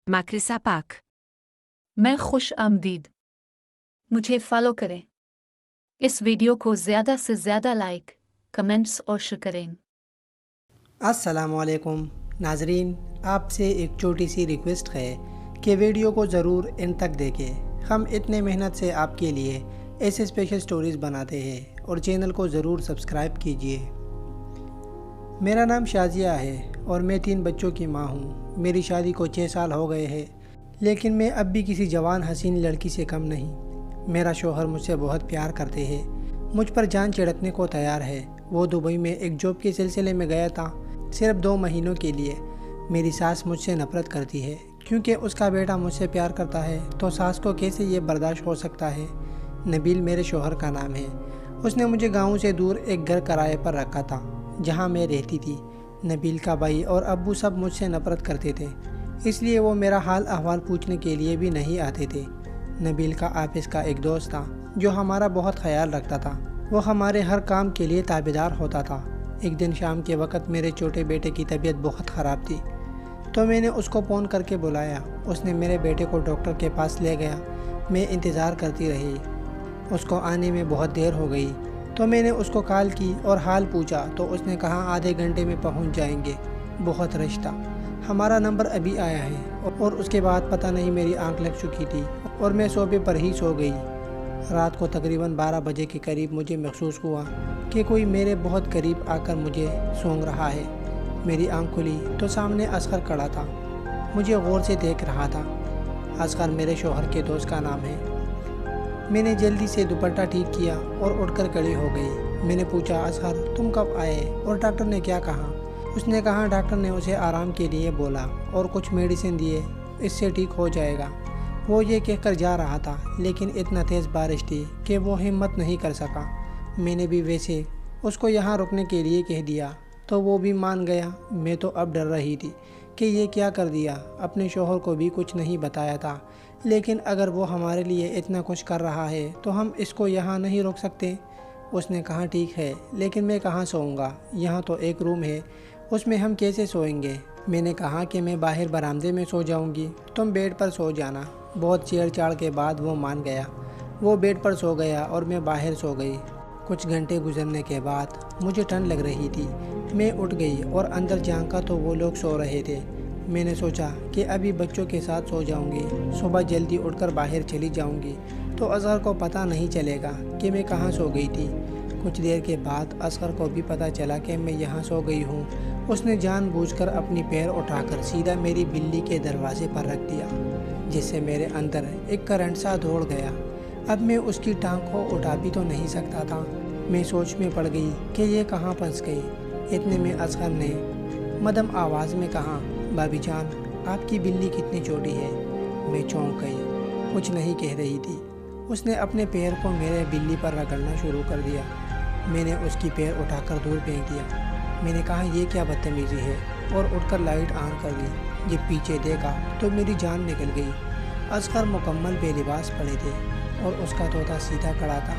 Makrisa Pak. मैं खुश आमदीद। मुझे फॉलो करें। इस वीडियो को ज़्यादा से ज़्यादा लाइक, कमेंट्स और शेयर करें। अस्सलामुअलैकुम नाजरीन, आपसे एक छोटी सी रिक्वेस्ट है कि वीडियो को ज़रूर एंड तक देखें। हम इतने मेहनत से आपके लिए ऐसे स्पेशल स्टोरीज़ बनाते हैं और चैनल को ज़रूर सब्सक्राइब कीजिए। मेरा नाम शाजिया है और मैं 3 बच्चों की माँ हूँ। मेरी शादी को 6 साल हो गए हैं, लेकिन मैं अब भी किसी जवान हसीन लड़की से कम नहीं। मेरा शौहर मुझसे बहुत प्यार करते हैं, मुझ पर जान छिड़कने को तैयार है। वो दुबई में एक जॉब के सिलसिले में गया था, सिर्फ 2 महीनों के लिए। मेरी सास मुझसे नफ़रत करती है क्योंकि उसका बेटा मुझसे प्यार करता है, तो सास को कैसे ये बर्दाश्त हो सकता है। नबील मेरे शौहर का नाम है। उसने मुझे गाँव से दूर एक घर किराए पर रखा था जहाँ मैं रहती थी। नबील का भाई और अब्बू सब मुझसे नफ़रत करते थे, इसलिए वो मेरा हाल अहवाल पूछने के लिए भी नहीं आते थे। नबील का ऑफिस का एक दोस्त था जो हमारा बहुत ख्याल रखता था। वो हमारे हर काम के लिए ताबेदार होता था। एक दिन शाम के वक़्त मेरे छोटे बेटे की तबीयत बहुत ख़राब थी, तो मैंने उसको फ़ोन करके बुलाया। उसने मेरे बेटे को डॉक्टर के पास ले गया। मैं इंतज़ार करती रही। उसको आने में बहुत देर हो गई, तो मैंने उसको कॉल की और हाल पूछा, तो उसने कहा आधे घंटे में पहुंच जाएंगे। बहुत रश था। हमारा नंबर अभी आया है और उसके बाद पता नहीं मेरी आंख लग चुकी थी और मैं सोफे पर ही सो गई। रात को तकरीबन 12 बजे के करीब मुझे महसूस हुआ कि कोई मेरे बहुत करीब आकर मुझे सूंघ रहा है। मेरी आंख खुली तो सामने असगर खड़ा था, मुझे गौर से देख रहा था। असगर मेरे शौहर के दोस्त का नाम है। मैंने जल्दी से दुपट्टा ठीक किया और उठकर खड़ी हो गई। मैंने पूछा, असगर तुम कब आए और डॉक्टर ने क्या कहा? उसने कहा डॉक्टर ने उसे आराम के लिए बोला और कुछ मेडिसिन दिए, इससे ठीक हो जाएगा। वो ये कहकर जा रहा था, लेकिन इतना तेज़ बारिश थी कि वो हिम्मत नहीं कर सका। मैंने भी वैसे उसको यहाँ रुकने के लिए कह दिया, तो वो भी मान गया। मैं तो अब डर रही थी कि ये क्या कर दिया। अपने शौहर को भी कुछ नहीं बताया था, लेकिन अगर वो हमारे लिए इतना कुछ कर रहा है तो हम इसको यहाँ नहीं रोक सकते। उसने कहा ठीक है, लेकिन मैं कहाँ सोऊंगा? यहाँ तो एक रूम है, उसमें हम कैसे सोएंगे? मैंने कहा कि मैं बाहर बरामदे में सो जाऊंगी, तुम बेड पर सो जाना। बहुत छेड़छाड़ के बाद वो मान गया। वो बेड पर सो गया और मैं बाहर सो गई। कुछ घंटे गुजरने के बाद मुझे ठंड लग रही थी। मैं उठ गई और अंदर झांका तो वो लोग सो रहे थे। मैंने सोचा कि अभी बच्चों के साथ सो जाऊंगी, सुबह जल्दी उठकर बाहर चली जाऊंगी तो असगर को पता नहीं चलेगा कि मैं कहाँ सो गई थी। कुछ देर के बाद असगर को भी पता चला कि मैं यहाँ सो गई हूँ। उसने जानबूझकर अपनी पैर उठाकर सीधा मेरी बिल्ली के दरवाजे पर रख दिया, जिससे मेरे अंदर एक करंट सा दौड़ गया। अब मैं उसकी टांग को उठा भी तो नहीं सकता था। मैं सोच में पड़ गई कि ये कहाँ फंस गई। इतने में असगर ने मदम आवाज़ में कहा, भाभी जान आपकी बिल्ली कितनी छोटी है। मैं चौंक गई, कुछ नहीं कह रही थी। उसने अपने पैर को मेरे बिल्ली पर रगड़ना शुरू कर दिया। मैंने उसकी पैर उठाकर दूर फेंक दिया। मैंने कहा ये क्या बदतमीज़ी है, और उठकर लाइट ऑन कर दी। जब पीछे देखा तो मेरी जान निकल गई। असगर मुकम्मल बेलिबास पड़े थे और उसका तोता सीधा खड़ा था।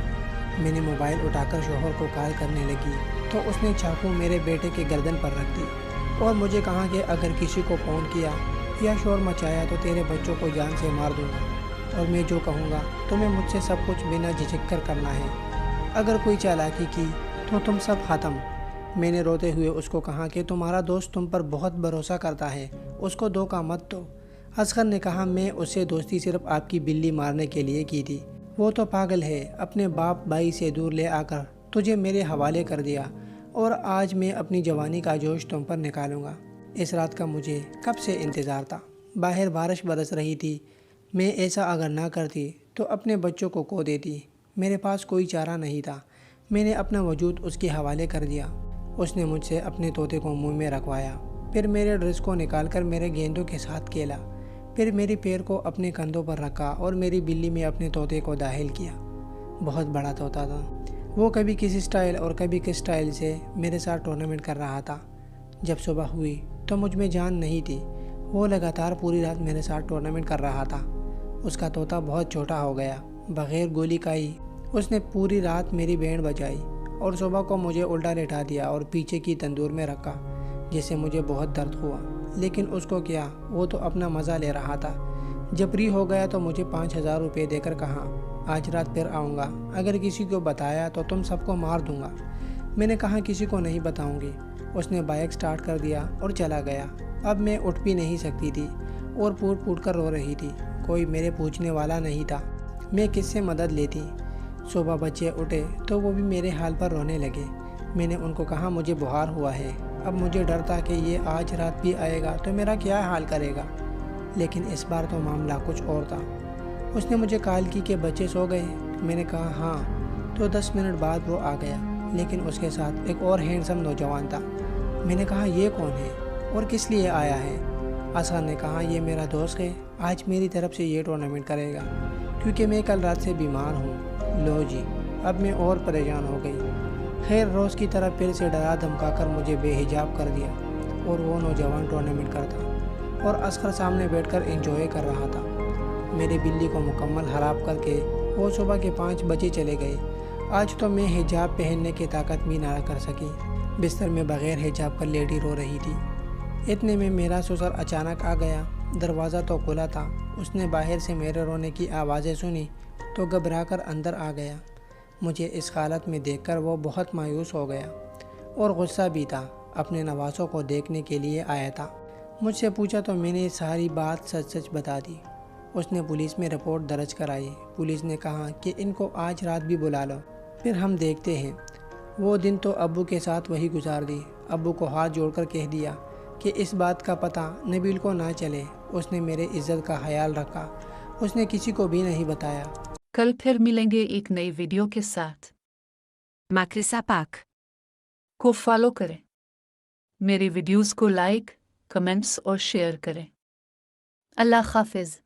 मैंने मोबाइल उठाकर शौहर को कॉल करने लगी तो उसने चाकू मेरे बेटे के गर्दन पर रख दी और मुझे कहा कि अगर किसी को फ़ोन किया या शोर मचाया तो तेरे बच्चों को जान से मार दूंगा, और मैं जो कहूँगा तुम्हें मुझसे सब कुछ बिना झिझक कर करना है। अगर कोई चालाकी की तो तुम सब ख़त्म। मैंने रोते हुए उसको कहा कि तुम्हारा दोस्त तुम पर बहुत भरोसा करता है, उसको धोखा मत दो। असगर ने कहा मैं उससे दोस्ती सिर्फ आपकी बिल्ली मारने के लिए की थी। वो तो पागल है, अपने बाप भाई से दूर ले आकर तुझे मेरे हवाले कर दिया, और आज मैं अपनी जवानी का जोश तुम पर निकालूंगा। इस रात का मुझे कब से इंतज़ार था। बाहर बारिश बरस रही थी। मैं ऐसा अगर ना करती तो अपने बच्चों को खो देती। मेरे पास कोई चारा नहीं था। मैंने अपना वजूद उसके हवाले कर दिया। उसने मुझसे अपने तोते को मुंह में रखवाया, फिर मेरे ड्रेस को निकालकर मेरे गेंदों के साथ खेला, फिर मेरी पैर को अपने कंधों पर रखा और मेरी बिल्ली में अपने तोते को दाखिल किया। बहुत बड़ा तोता था। वो कभी किसी स्टाइल और कभी किस स्टाइल से मेरे साथ टूर्नामेंट कर रहा था। जब सुबह हुई तो मुझ में जान नहीं थी। वो लगातार पूरी रात मेरे साथ टूर्नामेंट कर रहा था। उसका तोता बहुत छोटा हो गया। बग़ैर गोली खाई उसने पूरी रात मेरी बैंड बजाई और सुबह को मुझे उल्टा लेटा दिया और पीछे की तंदूर में रखा, जिससे मुझे बहुत दर्द हुआ। لیکن اس کو کیا، وہ تو اپنا مزہ لے رہا تھا۔ جب فری ہو گیا تو مجھے 5,000 روپے دے کر کہا آج رات پھر آؤں گا، اگر کسی کو بتایا تو تم سب کو مار دوں گا۔ میں نے کہا کسی کو نہیں بتاؤں گی۔ اس نے بائک سٹارٹ کر دیا اور چلا گیا۔ اب میں اٹھ بھی نہیں سکتی تھی اور پوٹ پوٹ کر رو رہی تھی۔ کوئی میرے پوچھنے والا نہیں تھا، میں کس سے مدد لیتی۔ صبح بچے اٹھے تو وہ بھی میرے حال پر رونے لگے۔ میں نے ان کو کہا مجھے بخار ہوا ہے۔ اب مجھے ڈر تھا کہ یہ آج رات بھی آئے گا تو میرا کیا حال کرے گا، لیکن اس بار تو معاملہ کچھ اور تھا۔ اس نے مجھے کال کی کہ بچے سو گئے۔ میں نے کہا ہاں، تو 10 منٹ بعد وہ آ گیا، لیکن اس کے ساتھ ایک اور ہینڈسم نوجوان تھا۔ میں نے کہا یہ کون ہے اور کس لیے آیا ہے؟ اصغر نے کہا یہ میرا دوست ہے، آج میری طرف سے یہ ٹورنامنٹ کرے گا کیونکہ میں کل رات سے بیمار ہوں۔ لو جی، اب میں اور پریشان ہو گئی۔ خیر روز کی طرح پھر سے ڈرا دھمکا کر مجھے بے حجاب کر دیا اور وہ نوجوان ٹورنامنٹ کرتا اور اصغر سامنے بیٹھ کر انجوائے کر رہا تھا۔ میرے بلی کو مکمل خراب کر کے وہ صبح کے 5 بجے چلے گئے۔ آج تو میں حجاب پہننے کی طاقت بھی نہ کر سکی، بستر میں بغیر حجاب کر لیٹی رو رہی تھی۔ اتنے میں میرا سسر اچانک آ گیا۔ دروازہ تو کھلا تھا، اس نے باہر سے میرے رونے کی آوازیں سنی تو گھبرا کر اندر آ گیا۔ مجھے اس حالت میں دیکھ کر وہ بہت مایوس ہو گیا اور غصہ بھی تھا، اپنے نواسوں کو دیکھنے کے لیے آیا تھا۔ مجھ سے پوچھا تو میں نے ساری بات سچ سچ بتا دی۔ اس نے پولیس میں رپورٹ درج کرائی۔ پولیس نے کہا کہ ان کو آج رات بھی بلا لو، پھر ہم دیکھتے ہیں۔ وہ دن تو ابو کے ساتھ وہی گزار دی۔ ابو کو ہاتھ جوڑ کر کہہ دیا کہ اس بات کا پتہ نبیل کو نہ چلے۔ اس نے میرے عزت کا خیال رکھا، اس نے کسی کو بھی نہیں بتایا۔ کل پھر ملیں گے ایک نئی ویڈیو کے ساتھ۔ Makrisa Pak. کو فالو کریں، میری ویڈیوز کو لائک، کمنٹس اور شیئر کریں۔ اللہ حافظ۔